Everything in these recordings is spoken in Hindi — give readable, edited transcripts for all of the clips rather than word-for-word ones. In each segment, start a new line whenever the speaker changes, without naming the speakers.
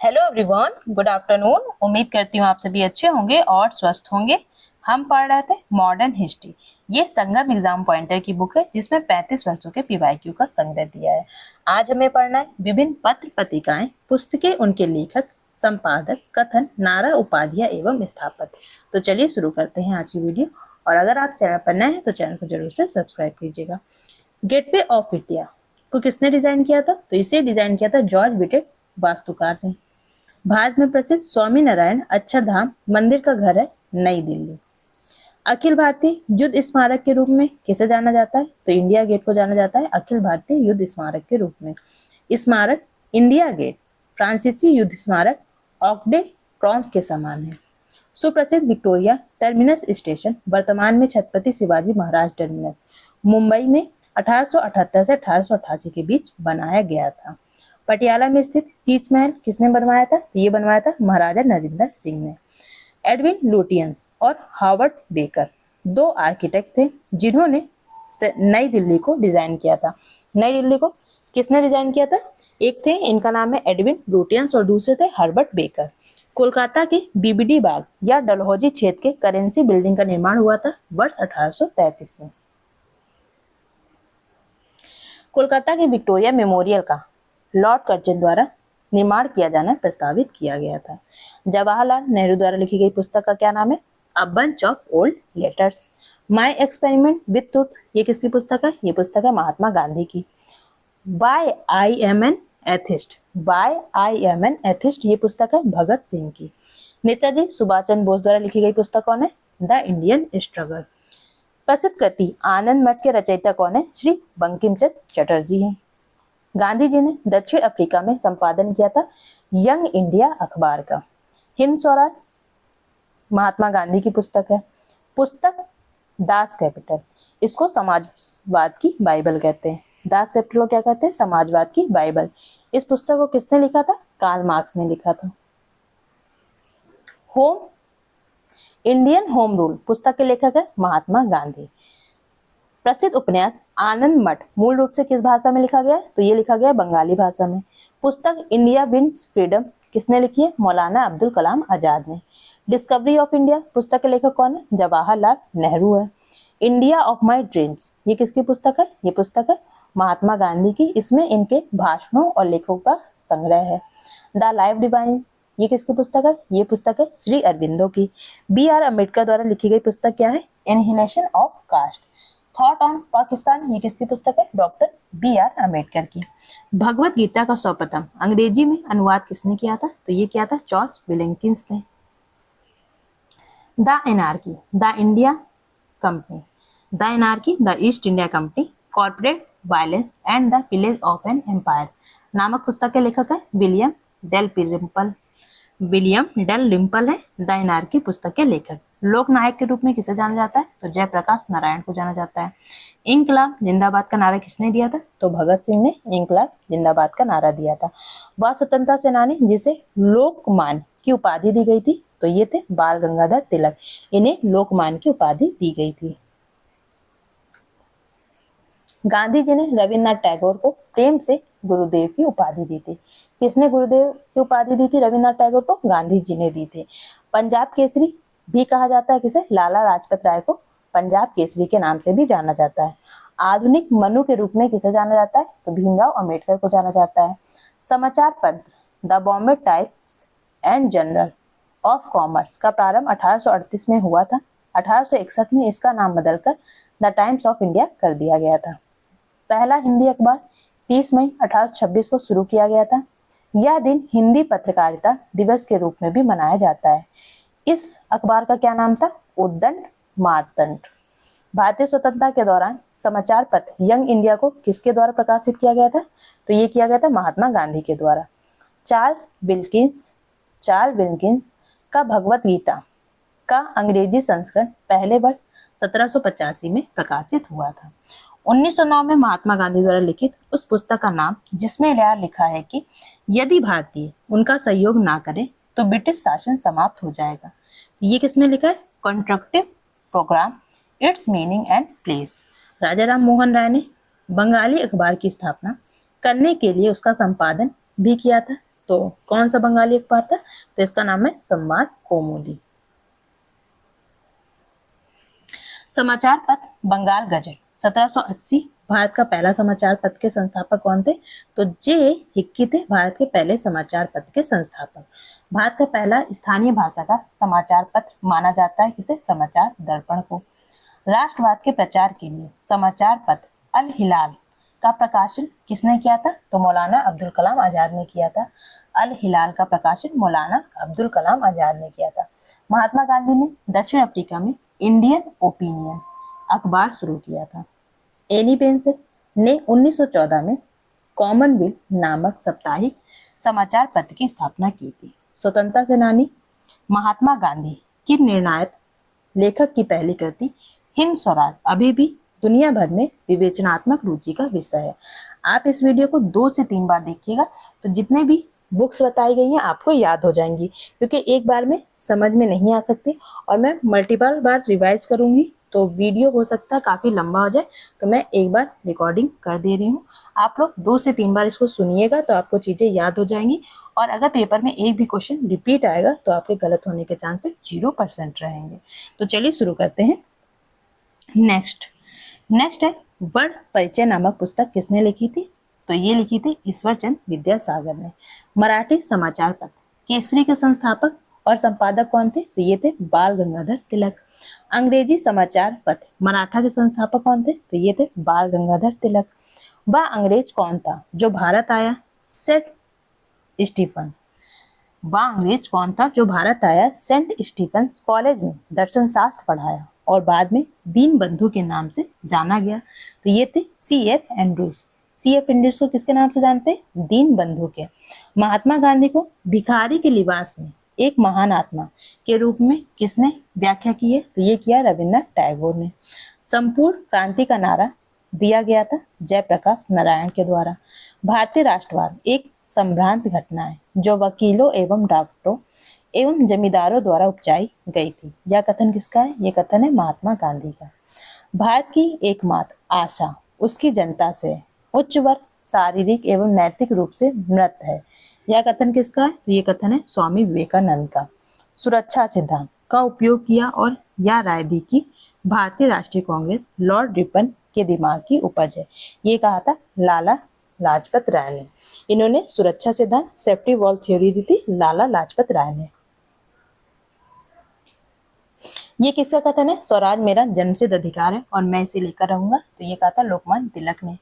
Hello everyone, good afternoon. उम्मीद करती हूँ आप सभी अच्छे होंगे और स्वस्थ होंगे। हम पढ़ रहे थे मॉडर्न हिस्ट्री। ये संगम एग्जाम पॉइंटर की बुक है जिसमें 35 वर्षों के पीवाईक्यू का संग्रह दिया है। आज हमें पढ़ना है विभिन्न पत्र पत्रिकाएं, पुस्तकें, उनके लेखक, संपादक, कथन, नारा, उपाधियां एवं स्थापत्य। तो चलिए शुरू करते हैं आज की वीडियो। और अगर आप चैनल पर नए हैं तो चैनल को जरूर से सब्सक्राइब कीजिएगा। गेटवे ऑफ इंडिया को किसने डिजाइन किया था? तो इसे डिजाइन किया था जॉर्ज विटेट वास्तुकार ने। भारत में प्रसिद्ध स्वामी नारायण अक्षरधाम मंदिर का घर है नई दिल्ली। अखिल भारतीय युद्ध स्मारक के रूप में किसे जाना जाता है? तो इंडिया गेट को जाना जाता है अखिल भारतीय युद्ध स्मारक के रूप में। स्मारक इंडिया गेट फ्रांसीसी युद्ध स्मारक ऑर्क डे ट्रॉम्प के समान है। सुप्रसिद्ध विक्टोरिया टर्मिनस स्टेशन वर्तमान में छत्रपति शिवाजी महाराज टर्मिनस मुंबई में 1878 से 1888 के बीच बनाया गया था। पटियाला में स्थित शीश महल किसने बनवाया था? ये बनवाया था महाराजा नरेंद्र सिंह ने। एडविन लुटियंस और हार्वर्ड बेकर दो आर्किटेक्ट थे जिन्होंने नई दिल्ली को डिजाइन किया था। नई दिल्ली को किसने डिजाइन किया था? एक थे, इनका नाम है एडविन लुटियंस और दूसरे थे हार्वर्ड बेकर। कोलकाता के बीबीडी बाग या डलहौजी क्षेत्र के करेंसी बिल्डिंग का निर्माण हुआ था वर्ष 1833 में। कोलकाता के विक्टोरिया मेमोरियल का लॉर्ड कर्जन द्वारा निर्माण किया जाना प्रस्तावित किया गया था। जवाहरलाल नेहरू द्वारा लिखी गई पुस्तक का क्या नाम है? A bunch of old letters. My experiment with truth, ये किसकी पुस्तक है? ये पुस्तक है महात्मा गांधी की। Why I am an atheist, why I am an atheist, ये पुस्तक है भगत सिंह की। नेताजी सुभाष चंद्र बोस द्वारा लिखी गई पुस्तक कौन है? The Indian struggle. प्रसिद्ध कृति आनंद मठ के रचयिता कौन है? श्री बंकिम चंद्र चटर्जी हैं। गांधी जी ने दक्षिण अफ्रीका में संपादन किया था यंग इंडिया अखबार का। हिंद स्वराज महात्मा गांधी की पुस्तक है। पुस्तक दास कैपिटल, इसको समाजवाद की बाइबल कहते हैं। दास कैपिटल को क्या कहते हैं? समाजवाद की बाइबल। इस पुस्तक को किसने लिखा था? कार्ल मार्क्स ने लिखा था। होम इंडियन होम रूल पुस्तक के लेखक है महात्मा गांधी। प्रसिद्ध उपन्यास आनंद मठ मूल रूप से किस भाषा में लिखा गया है? तो ये लिखा गया है बंगाली भाषा में। पुस्तक इंडिया विंस फ्रीडम किसने लिखी है? मौलाना अब्दुल कलाम आजाद ने। डिस्कवरी ऑफ इंडिया पुस्तक के लेखक कौन है? जवाहरलाल नेहरू है। इंडिया ऑफ माई ड्रीम्स, ये किसकी पुस्तक है? ये पुस्तक है महात्मा गांधी की। इसमें इनके भाषणों और लेखों का संग्रह है। द लाइफ डिवाइन, ये किसकी पुस्तक है? ये पुस्तक है श्री अरविंदो की। बी आर अम्बेडकर द्वारा लिखी गई पुस्तक क्या है? Annihilation of caste. Thought on Pakistan, ये किसकी पुस्तक है? डॉक्टर बी आर अम्बेडकर की। भगवत गीता का सर्वप्रथम अंग्रेजी में अनुवाद किसने किया था? तो ये किया था जॉर्ज विलिंकिंस ने। The anarchy the India company, the anarchy the East India company, corporate violence and the pillage of an empire नामक पुस्तक के लेखक है William Dalrymple. William Dalrymple है द एनार्की पुस्तक के लेखक। लोक नायक के रूप में किसे जाना जाता है? तो जयप्रकाश नारायण को जाना जाता है। इंकलाब जिंदाबाद का नारा किसने दिया था? तो भगत सिंह ने इंकलाब जिंदाबाद का नारा दिया था। वह स्वतंत्रता सेनानी जिसे लोकमान्य की उपाधि दी गई थी, तो ये थे बाल गंगाधर तिलक। इन्हें लोकमान्य की उपाधि दी गई थी। गांधी जी ने रविन्द्रनाथ टैगोर को प्रेम से गुरुदेव की उपाधि दी थी। किसने गुरुदेव की उपाधि दी थी रविन्द्रनाथ टैगोर को? गांधी जी ने दी थी। पंजाब केसरी भी कहा जाता है किसे? लाला लाजपत राय को पंजाब केसरी के नाम से भी जाना जाता है। आधुनिक मनु के रूप में किसे जाना जाता है? तो भीमराव अंबेडकर को जाना जाता है। समाचार पत्र the Bombay times and journal of commerce का प्रारंभ 1838 में हुआ था। 1861 में इसका नाम बदलकर द टाइम्स ऑफ इंडिया कर दिया गया था। पहला हिंदी अखबार 30 मई 1826 को शुरू किया गया था। यह दिन हिंदी पत्रकारिता दिवस के रूप में भी मनाया जाता है। इस अखबार का क्या नाम था? उद्दंड मार्तंड। भारतीय स्वतंत्रता के दौरान समाचार पत्र यंग इंडिया को किसके द्वारा प्रकाशित किया गया था? तो ये किया गया था महात्मा गांधी के द्वारा। चार्ल्स विल्किंस का भगवत गीता का अंग्रेजी संस्करण पहले वर्ष 1785 में प्रकाशित हुआ था। 1909 में महात्मा गांधी द्वारा लिखित उस पुस्तक का नाम जिसमें यह लिखा है कि यदि भारतीय उनका सहयोग ना करें तो ब्रिटिश शासन समाप्त हो जाएगा। तो ये किसने लिखा है? Constructive programme, its meaning and place. Raja Ram Mohan Roy ने बंगाली अखबार की स्थापना करने के लिए उसका संपादन भी किया था। तो कौन सा बंगाली अखबार था? तो इसका नाम है संवाद कौमुदी। समाचार पत्र बंगाल गजट 1780 भारत का पहला समाचार पत्र के संस्थापक कौन थे? तो जे हिक्की थे भारत के पहले समाचार पत्र के संस्थापक। भारत का पहला स्थानीय भाषा का समाचार पत्र माना जाता है किसे? समाचार दर्पण को। राष्ट्रवाद के प्रचार के लिए समाचार पत्र अल हिलाल का प्रकाशन किसने किया था? तो मौलाना अब्दुल कलाम आजाद ने किया था। अल हिलाल का प्रकाशन मौलाना अब्दुल कलाम आजाद ने किया था। महात्मा गांधी ने दक्षिण अफ्रीका में इंडियन ओपिनियन अखबार शुरू किया था। एनी बेसेंट ने 1914 में कॉमनवेल्थ नामक साप्ताहिक समाचार पत्र की स्थापना की थी। स्वतंत्रता सेनानी महात्मा गांधी की निर्णायक लेखक की पहली कृति हिंद स्वराज अभी भी दुनिया भर में विवेचनात्मक रुचि का विषय है। आप इस वीडियो को 2 से 3 बार देखिएगा तो जितने भी बुक्स बताई गई हैं आपको याद हो जाएंगी, क्योंकि एक बार में समझ में नहीं आ सकती और मैं मल्टीपल बार रिवाइज करूंगी तो वीडियो हो सकता है काफी लंबा हो जाए, तो मैं एक बार रिकॉर्डिंग कर दे रही हूँ। आप लोग 2 से 3 बार इसको सुनिएगा तो आपको चीजें याद हो जाएंगी और अगर पेपर में एक भी क्वेश्चन रिपीट आएगा तो आपके गलत होने के चांसेस 0% रहेंगे। तो चलिए शुरू करते हैं। नेक्स्ट है वर्ण परिचय नामक पुस्तक किसने लिखी थी? तो ये लिखी थी ईश्वर चंद विद्यासागर ने। मराठी समाचार पत्र केसरी के संस्थापक और संपादक कौन थे? तो ये थे बाल गंगाधर तिलक। अंग्रेजी समाचार पत्र मराठा के संस्थापक कौन थे? तो ये थे बाल गंगाधर तिलक। वह अंग्रेज कौन था जो भारत आया? Saint Stephen. वह अंग्रेज कौन था जो भारत आया, सेंट स्टीफेंस कॉलेज में दर्शन शास्त्र पढ़ाया और बाद में दीन बंधु के नाम से जाना गया? तो ये थे C.F. एंड्रूज। C.F. एंड्रूज को किसके नाम से जानते हैं? दीन बंधु के। महात्मा गांधी को भिखारी के लिबास में एक महान आत्मा के रूप में किसने व्याख्या की है? तो ये किया रविन्द्रनाथ टैगोर ने। संपूर्ण क्रांति का नारा दिया गया था जयप्रकाश नारायण के द्वारा। भारतीय राष्ट्रवाद एक संभ्रांत घटना है जो वकीलों एवं डॉक्टरों एवं जमींदारों द्वारा उपजाई गई थी। यह कथन किसका है? यह कथन है महात्मा गांधी का। भारत की एकमात्र आशा उसकी जनता से उच्च वर्ग शारीरिक एवं नैतिक रूप से मृत है। यह कथन किसका है? तो ये कथन है स्वामी विवेकानंद का। सुरक्षा सिद्धांत का उपयोग किया और यह राय दी कि भारतीय राष्ट्रीय कांग्रेस लॉर्ड रिपन के दिमाग की उपज है। ये कहा था लाला लाजपत राय ने। इन्होंने सुरक्षा सिद्धांत सेफ्टी वॉल थ्योरी दी थी लाला लाजपत राय ने। ये किसका कथन है? स्वराज मेरा जन्मसिद्ध अधिकार है और मैं इसे लेकर रहूंगा। तो ये कहा था लोकमान्य तिलक ने।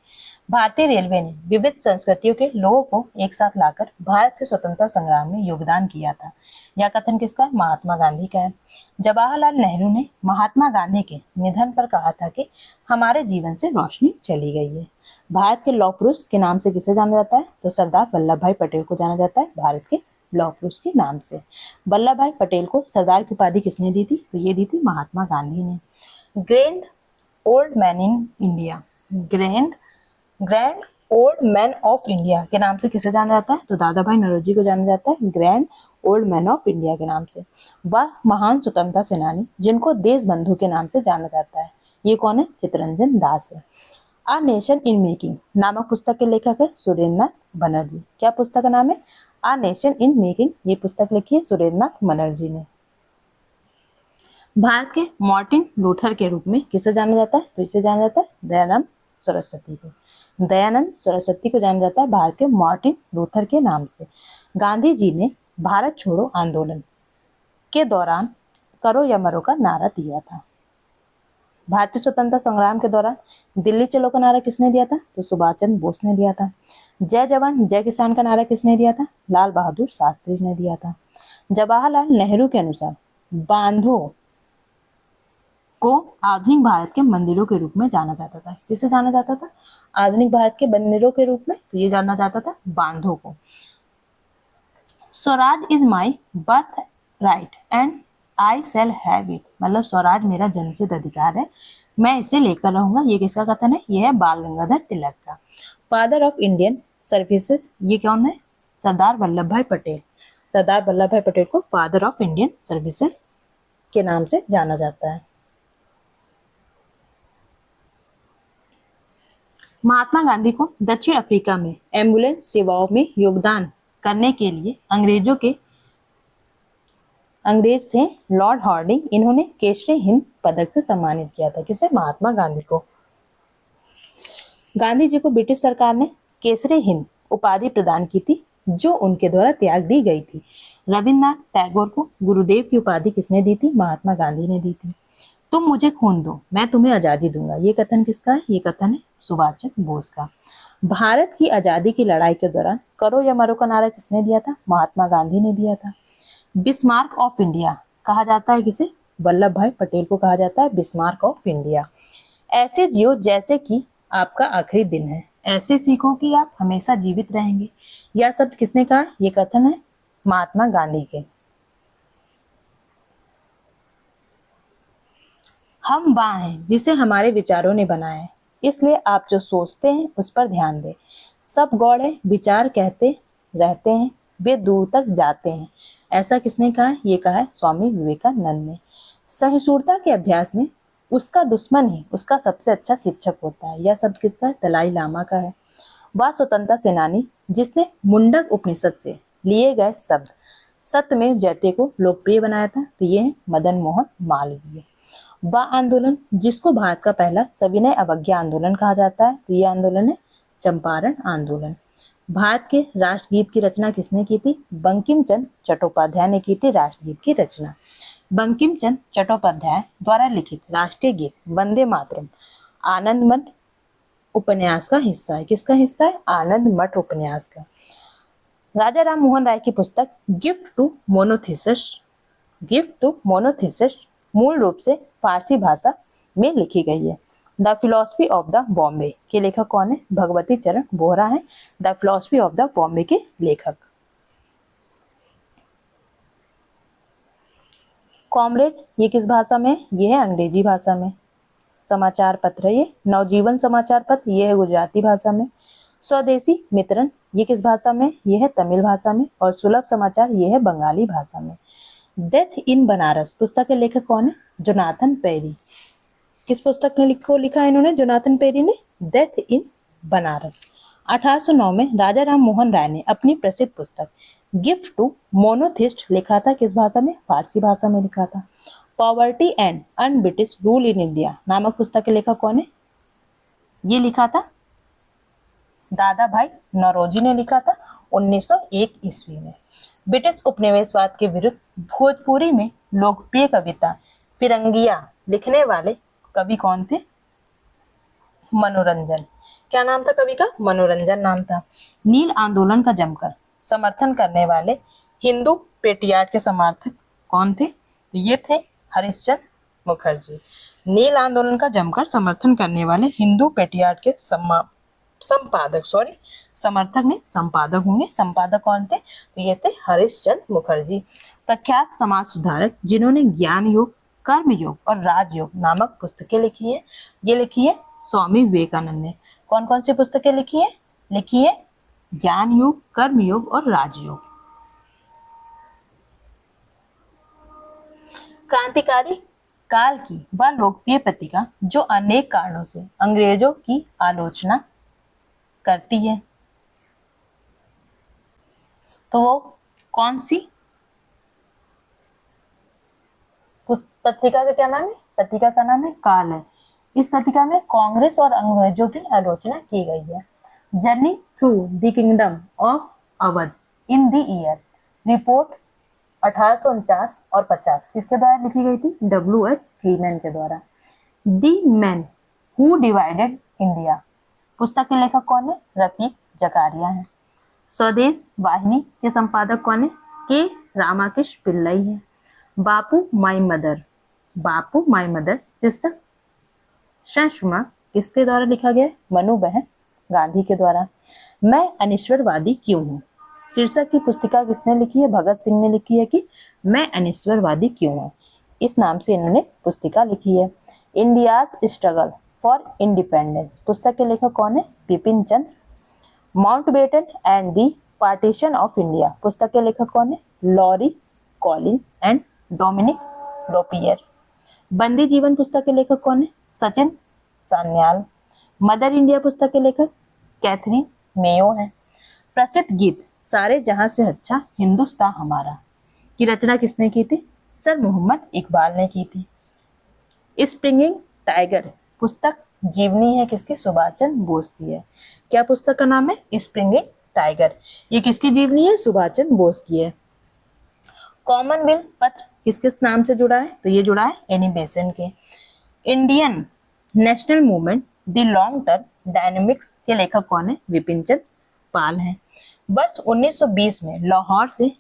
भारतीय रेलवे ने विविध संस्कृतियों के लोगों को एक साथ लाकर भारत के स्वतंत्रता संग्राम में योगदान किया था। यह कथन किसका है? महात्मा गांधी का है। जवाहरलाल नेहरू ने महात्मा गांधी के निधन पर कहा था कि हमारे जीवन से रोशनी चली गई है। भारत के लौह पुरुष के नाम से किसे जाना जाता है? तो सरदार वल्लभ भाई पटेल को जाना जाता है भारत के लौह पुरुष के नाम से। वल्लभ भाई पटेल को सरदार की उपाधि किसने दी थी? तो ये दी थी महात्मा गांधी ने। Grand old man in India, grand old man of India के नाम से किसे जाना जाता है? तो दादा भाई नौरोजी को जाना जाता है grand old man of India के नाम से। वह महान स्वतंत्रता सेनानी जिनको देश बंधु के नाम से जाना जाता है, ये कौन है? चित्तरंजन दास है। आ नेशन इन मेकिंग नामक पुस्तक के लेखक है सुरेंद्रनाथ बनर्जी। क्या पुस्तक का नाम है? A nation in making. ये पुस्तक लिखी है सुरेंद्रनाथ बनर्जी ने। भारत के मार्टिन लूथर के रूप में किसे जाना जाता है? तो इसे जाना जाता है दयानंद सरस्वती को। दयानंद सरस्वती को जाना जाता है भारत के मार्टिन लूथर के नाम से। गांधी जी ने भारत छोड़ो आंदोलन के दौरान करो या मरो का नारा दिया था। भारतीय स्वतंत्रता संग्राम के दौरान दिल्ली चलो का नारा किसने दिया था? तो सुभाष चंद्र बोस ने दिया था। जय जवान जय किसान का नारा किसने दिया था? लाल बहादुर शास्त्री ने दिया था। जवाहरलाल नेहरू के अनुसार बांधों को आधुनिक भारत के मंदिरों के रूप में जाना जाता था। किसे जाना जाता था? आधुनिक भारत के मंदिरों के रूप में। तो ये जाना जाता था बांधों को। Swaraj is my birth right and I shall have it, मतलब स्वराज मेरा जन्मसिद्ध अधिकार है, मैं इसे लेकर रहूंगा। ये किसका कथन है? ये है बाल गंगाधर तिलक का। फादर ऑफ इंडियन सर्विसेज, ये कौन है? सरदार वल्लभ भाई पटेल। सरदार वल्लभ भाई पटेल को फादर ऑफ इंडियन सर्विसेज के नाम से जाना जाता है। महात्मा गांधी को दक्षिण अफ्रीका में एम्बुलेंस सेवाओं में योगदान करने के लिए अंग्रेज थे लॉर्ड हार्डिंग, इन्होंने केसरी हिंद पदक से सम्मानित किया था। किसे? महात्मा गांधी को। गांधी जी को ब्रिटिश सरकार ने केसरी हिंद उपाधि प्रदान की थी, जो उनके द्वारा त्याग दी गई थी। रविन्द्रनाथ टैगोर को गुरुदेव की उपाधि किसने दी थी? महात्मा गांधी ने दी थी। तुम मुझे खून दो, मैं तुम्हें आजादी दूंगा, ये कथन किसका है? ये कथन है सुभाष चंद्र बोस का। भारत की आजादी की लड़ाई के दौरान करो या मरो का नारा किसने दिया था? महात्मा गांधी ने दिया था। बिस्मार्क ऑफ इंडिया कहा जाता है किसे? वल्लभ भाई पटेल को कहा जाता है बिस्मार्क ऑफ इंडिया। ऐसे जियो जैसे कि आपका आखिरी दिन है, ऐसे सीखो कि आप हमेशा जीवित रहेंगे। यह शब्द किसने कहा? ये कथन है महात्मा गांधी के। हम वह हैं जिसे हमारे विचारों ने बनाया है, इसलिए आप जो सोचते हैं उस पर ध्यान दें। सब गौड़ है, विचार कहते रहते हैं, वे दूर तक जाते हैं। ऐसा किसने कहा? ये कहा है स्वामी विवेकानंद ने। सहिष्णुता के अभ्यास में उसका दुश्मन ही उसका सबसे अच्छा शिक्षक होता है। यह शब्द किसका है? दलाई लामा का है। वह स्वतंत्रता सेनानी जिसने मुंडक उपनिषद से लिए गए शब्द सत्यमेव जयते को लोकप्रिय बनाया था, तो ये है मदन मोहन मालवीय। वह आंदोलन जिसको भारत का पहला सविनय अवज्ञा आंदोलन कहा जाता है, तो ये आंदोलन है चंपारण आंदोलन। भारत के राष्ट्रगीत की रचना किसने की थी? बंकिम चंद्र चट्टोपाध्याय ने की थी राष्ट्रगीत की रचना। बंकिम चंद्र चट्टोपाध्याय द्वारा लिखित राष्ट्रीय गीत वंदे मातरम आनंद मठ उपन्यास का हिस्सा है। किसका हिस्सा है? आनंद मठ उपन्यास का। राजा राम मोहन राय की पुस्तक गिफ्ट टू मोनोथिसिस मूल रूप से फारसी भाषा में लिखी गई है। The philosophy of the Bombay के लेखक कौन है? भगवती चरण बोहरा है the philosophy of the Bombay के लेखक। कॉमरेड ये किस भाषा में? ये है अंग्रेजी भाषा में। समाचार पत्र है ये नवजीवन समाचार पत्र, ये है गुजराती भाषा में। स्वदेशी मित्रण ये किस भाषा में? ये है तमिल भाषा में। और सुलभ समाचार ये है बंगाली भाषा में। डेथ इन बनारस पुस्तक के लेखक कौन है? Jonathan Parry. किस पुस्तक ने लिखा है इन्होंने? जोनाथन पेरी ने डेथ इन बनारस। 1809 में राजा राम मोहन राय ने अपनी प्रसिद्ध पुस्तक गिफ्ट टू मोनोथिस्ट लिखा था। किस भाषा में? फारसी भाषा में लिखा था। Poverty and un British rule in India नामक पुस्तक के लेखक कौन है? ये लिखा था दादा भाई नौरोजी ने लिखा था 1901 ईस्वी में। ब्रिटिश उपनिवेशवाद के विरुद्ध भोजपुरी में लोकप्रिय कविता फिरंगिया लिखने वाले कवि कौन थे? मनोरंजन। क्या नाम था कवि का? मनोरंजन नाम था। नील आंदोलन का जमकर समर्थन करने वाले हिंदू पेट्रियार्ट के समर्थक कौन थे? ये थे हरिश्चंद्र मुखर्जी। नील आंदोलन का जमकर समर्थन करने वाले हिंदू पेट्रियार्ट के समर्थक ने संपादक होंगे। संपादक कौन थे? तो ये थे हरिश्चंद्र मुखर्जी। प्रख्यात समाज सुधारक जिन्होंने ज्ञान योग, कर्म योग और राजयोग नामक पुस्तकें लिखी है, ये लिखी है स्वामी विवेकानंद ने। कौन कौन सी पुस्तकें लिखी है? लिखी है ज्ञान योग, कर्म योग और राजयोग। क्रांतिकारी काल की वह लोकप्रिय पत्रिका जो अनेक कारणों से अंग्रेजों की आलोचना करती है, तो वो कौन सी पत्रिका का क्या नाम है? पत्रिका का नाम है काल है। इस पत्रिका में कांग्रेस और अंग्रेजों की आलोचना की गई है। Journey through the kingdom of Awadh in the year report 1849 और 50 किसके द्वारा लिखी गई थी? W.H. स्लीमैन के द्वारा। The man who divided India पुस्तक के लेखक कौन है? रफीक जकारिया है। स्वदेश वाहिनी के संपादक कौन है? के रामाकृष्ण पिल्लई है। बापू माई मदर शीर्षक संस्मरण किसके द्वारा लिखा गया? मनु बहन गांधी के द्वारा। मैं अनिश्वरवादी क्यों हूँ शीर्षक की पुस्तिका किसने लिखी है? भगत सिंह ने लिखी है कि मैं अनिश्वरवादी क्यों हूँ, इस नाम से इन्होंने पुस्तिका लिखी है। इंडियाज स्ट्रगल फॉर इंडिपेंडेंस पुस्तक के लेखक कौन है? Bipin Chandra. Mountbatten and the partition of India पुस्तक के लेखक कौन है? Larry Collins and Dominique Lapierre. Bandi Jeevan पुस्तक के लेखक कौन है? सचिन सान्याल। मदर इंडिया पुस्तक के लेखक कैथरीन मेयो है। प्रसिद्ध गीत सारे जहां से अच्छा हिंदुस्तान हमारा की रचना किसने की थी? सर मोहम्मद इकबाल ने की थी। स्प्रिंगिंग टाइगर पुस्तक जीवनी है किसकी? सुभाष चंद्र बोस की है। क्या पुस्तक का नाम है? Springing tiger. ये किसकी जीवनी है? सुभाष चंद्र बोस की है। कॉमनवेल्थ पत्र किस किस नाम से जुड़ा है? तो ये जुड़ा है एनी बेसेंट के। Indian national movement the long term dynamics के लेखक कौन है? विपिन चंद्र पाल हैं। वर्ष 1920 में लाहौर से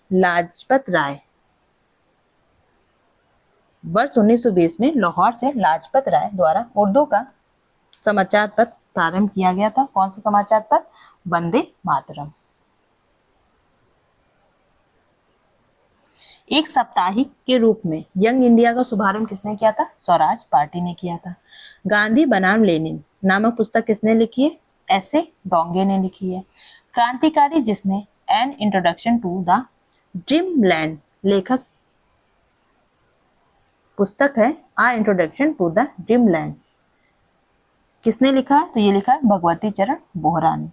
लाजपत राय द्वारा उर्दू का समाचार पत्र प्रारंभ किया गया था। कौन सा समाचार पत्र? वंदे मातरम। एक साप्ताहिक के रूप में यंग इंडिया का शुभारंभ किसने किया था? स्वराज पार्टी ने किया था। गांधी बनाम लेनिन नामक पुस्तक किसने लिखी है? एसे डोंगे ने लिखी है। क्रांतिकारी जिसने an introduction to the dreamland लेखक पुस्तक है a introduction to the dreamland किसने लिखा है? तो ये लिखा है भगवती चरण बोहरा ने।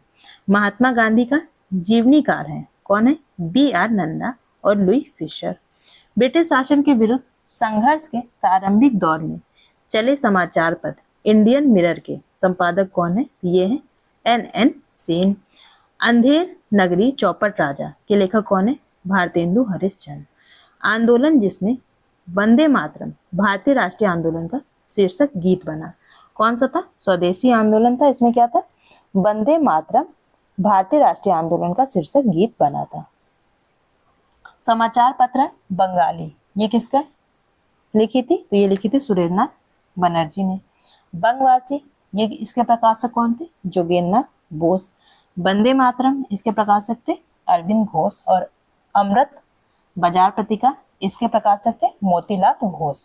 महात्मा गांधी का जीवनीकार है कौन है? बी आर नंदा और लुई फिशर। ब्रिटिश शासन के विरुद्ध संघर्ष के प्रारंभिक दौर में चले समाचार पत्र इंडियन मिरर के संपादक कौन है? ये है एन एन सेन। अंधेर नगरी चौपट राजा के लेखक कौन है? भारतेंदु हरिश्चंद्र। आंदोलन जिसमें वंदे मातरम भारतीय राष्ट्रीय आंदोलन का शीर्षक गीत बना, कौन सा था? स्वदेशी आंदोलन था। इसमें क्या था? वंदे मातरम भारतीय राष्ट्रीय आंदोलन का शीर्षक गीत बना था। समाचार पत्र बंगाली ये किसका लिखी थी? तो ये लिखी थी सुरेंद्रनाथ बनर्जी ने। बंगवासी ये इसके प्रकाशक कौन थे? जोगेंद्रनाथ बोस। वंदे मातरम इसके प्रकाशक थे अरविंद घोष। और अमृत बाजार पत्रिका इसके प्रकाशक थे मोतीलाल घोष।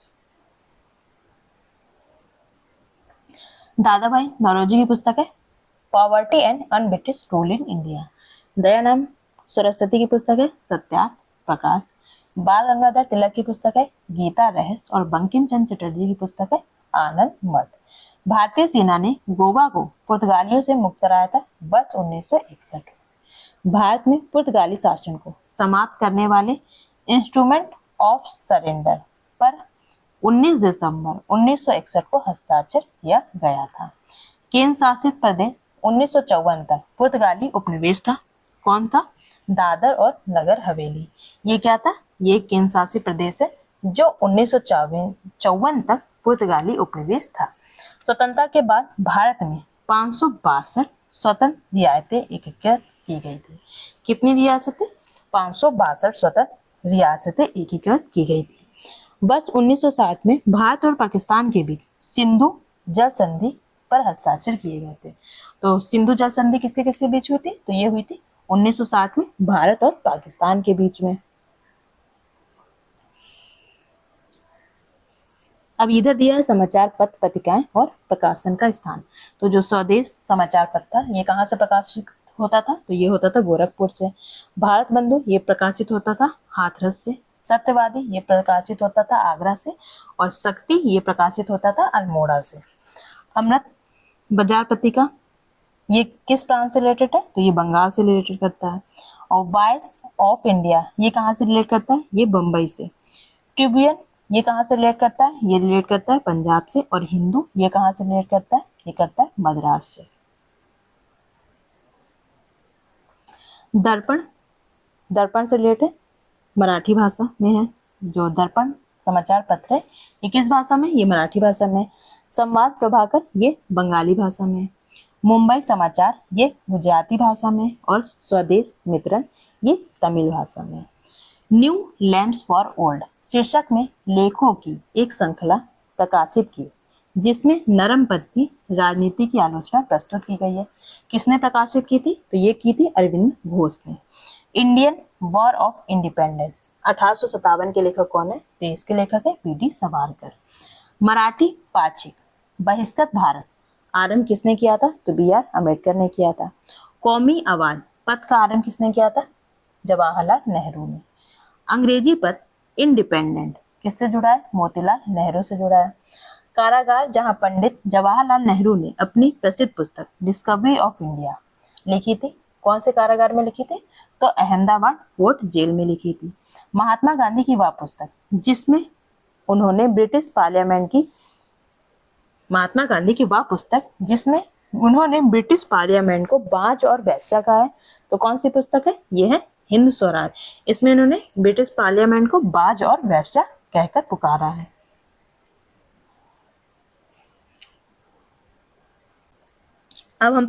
दादा भाई नौरोजी की पुस्तक है poverty and un British rule in India. Dayanand Saraswati की पुस्तक है सत्याग्रह प्रकाश। बाल गंगाधर तिलक की पुस्तक है गीता रहस्य। और बंकिम चंद्र चटर्जी की पुस्तक है आनंद मठ। भारतीय सेना ने गोवा को पुर्तगालियों से मुक्त कराया था वर्ष 1961। भारत में पुर्तगाली शासन को समाप्त करने वाले इंस्ट्रूमेंट ऑफ सरेंडर पर 19 दिसंबर 1961 को हस्ताक्षर किया गया था। केंद्र शासित प्रदेश 1954 तक पुर्तगाली उपनिवेश था। कौन था? दादर और नगर हवेली। ये क्या था? ये केंद्र शासित प्रदेश है जो 1954 तक पुर्तगाली उपनिवेश था। स्वतंत्रता के बाद भारत में 562 स्वतंत्र रियासतें एकीकृत की गई थी। कितनी रियासतें? 562 स्वतंत्र रियासतें एकीकृत की गई थी। वर्ष 1960 में भारत और पाकिस्तान के बीच सिंधु जल संधि पर हस्ताक्षर किए गए थे। तो सिंधु जल संधि किसके किसके बीच हुई थी? तो ये हुई थी 1960 में भारत और पाकिस्तान के बीच में। अब इधर दिया है समाचार पत्र पत्रिकाएं और प्रकाशन का स्थान। तो जो स्वदेश समाचार पत्र था ये कहाँ से प्रकाशित होता था? तो ये होता था गोरखपुर से। भारत बंधु ये प्रकाशित होता था हाथरस से। सत्यवादी ये प्रकाशित होता था आगरा से। और शक्ति ये प्रकाशित होता था अल्मोड़ा से। अमृत बाजार पत्रिका ये किस प्रांत से रिलेटेड है? तो ये बंगाल से रिलेटेड करता है। और वॉइस ऑफ इंडिया ये कहाँ से रिलेट करता है? ये बम्बई से। ट्रिब्यून ये कहाँ से रिलेट करता है? ये रिलेट करता है पंजाब से। और हिंदू ये कहाँ से रिलेट करता है? ये करता है मद्रास से। दर्पण से रिलेटेड मराठी भाषा में है। जो दर्पण समाचार पत्र है ये किस भाषा में? ये मराठी भाषा में। संवाद प्रभाकर ये बंगाली भाषा में। मुंबई समाचार ये गुजराती भाषा में। और स्वदेश मित्रण ये तमिल भाषा में। न्यू लैम्प्स फॉर ओल्ड शीर्षक में लेखों की एक श्रृंखला प्रकाशित की जिसमें नरमपंथी राजनीति की आलोचना प्रस्तुत की गई है। किसने प्रकाशित की थी? तो ये की थी अरविंद घोष ने। इंडियन वॉर ऑफ इंडिपेंडेंस 1857 के लेखक कौन है? तो इसके लेखक है पी डी सावरकर। मराठी पाक्षिक बहिष्कृत भारत आरंभ किसने किया था? तो बी आर अम्बेडकर ने किया था। कौमी आवाज पद का आरंभ किसने किया था? जवाहरलाल नेहरू ने। अंग्रेजी पद इंडिपेंडेंट किससे जुड़ा है? मोतीलाल नेहरू से जुड़ा है। कारागार जहां पंडित जवाहरलाल नेहरू ने अपनी प्रसिद्ध पुस्तक डिस्कवरी ऑफ इंडिया लिखी थी कौन से कारागार में लिखी थी? तो अहमदाबाद फोर्ट जेल में लिखी थी। महात्मा गांधी की वह पुस्तक जिसमें उन्होंने ब्रिटिश पार्लियामेंट की महात्मा गांधी की वह पुस्तक जिसमें उन्होंने ब्रिटिश पार्लियामेंट को बाज और वैश्या कहा है, तो कौन सी पुस्तक है? ये है हिंद स्वराज। इसमें इन्होंने ब्रिटिश पार्लियामेंट को बाज और वैश्या कहकर पुकारा है। अब हम